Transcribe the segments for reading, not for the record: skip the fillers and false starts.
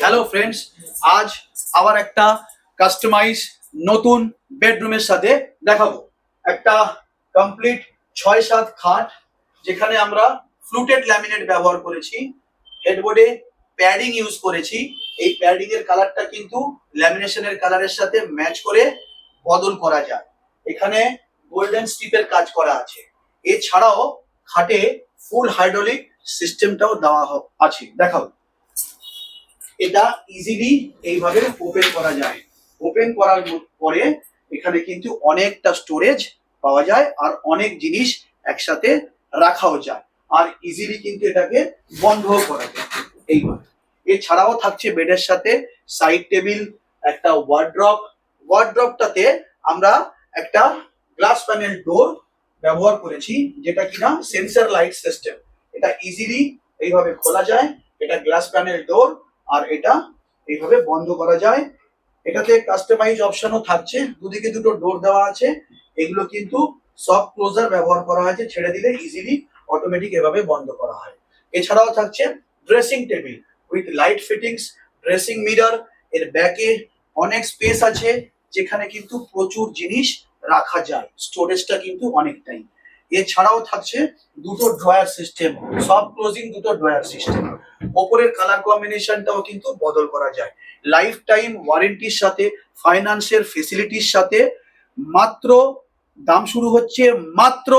Hello friends, আজ আবার একটা কাস্টমাইজ নতুন বেডরুমের সাথে দেখাবো। একটা কমপ্লিট 6-7 খাট, যেখানে আমরা ফ্লুটেড ল্যামিনেট ব্যবহার করেছি, হেডবোর্ডে প্যাডিং ইউজ করেছি। এই প্যাডিং এর কালারটা কিন্তু ল্যামিনেশনের কালারের সাথে ম্যাচ করে বদল করা যায়। এখানে গোল্ডেন স্ট্রিপের কাজ করা আছে। এছাড়াও খাটে ফুল হাইড্রোলিক সিস্টেমটাও দেওয়া আছে। দেখাবো। এটা ইজিলি এইভাবে ওপেন করা যায়। ওপেন করার পরে এখানে কিন্তু অনেকটা স্টোরেজ পাওয়া যায় আর অনেক জিনিস একসাথে রাখাও যায়, আর ইজিলি কিন্তু এটাকে বন্ধও করা যায় এইভাবে। এছাড়াও থাকছে বেডের সাথে সাইড টেবিল, একটা ওয়ার্ড্রপটাতে আমরা একটা গ্লাস প্যানেল ডোর ব্যবহার করেছি, যেটা কিনা সেন্সর লাইট সিস্টেম। এটা ইজিলি এইভাবে খোলা যায়। এটা গ্লাস প্যানেল ডোর, আর এটা এইভাবে বন্ধ করা যায়। এটাতে কাস্টমাইজ অপশনও থাকছে, দুদিকে দুটো ডোর দেওয়া আছে। এগুলো কিন্তু সফট ক্লোজার ব্যবহার করা হয়েছে, ছেড়ে দিলে ইজিলি অটোমেটিক এভাবে বন্ধ করা হয়। এছাড়াও থাকছে dressing table with light fittings, dressing mirror. এর ব্যাকে অনেক স্পেস আছে, যেখানে কিন্তু প্রচুর জিনিস রাখা যায়, স্টোরেজটা কিন্তু অনেকটাই। এছাড়াও থাকছে দুটো ড্রয়ার সিস্টেম, সফট ক্লোজিং দুটো ড্রয়ার সিস্টেম। ওপরের কালার কম্বিনেশনটাও কিন্তু বদল করা যায়। লাইফ টাইম ওয়ারেন্টির সাথে, ফাইন্যান্সের ফেসিলিটির সাথে। মাত্র দাম শুরু হচ্ছে মাত্র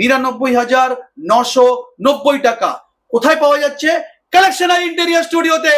99,990 টাকা। কোথায় পাওয়া যাচ্ছে? কালেকশন ইন্টেরিয়র স্টুডিওতে।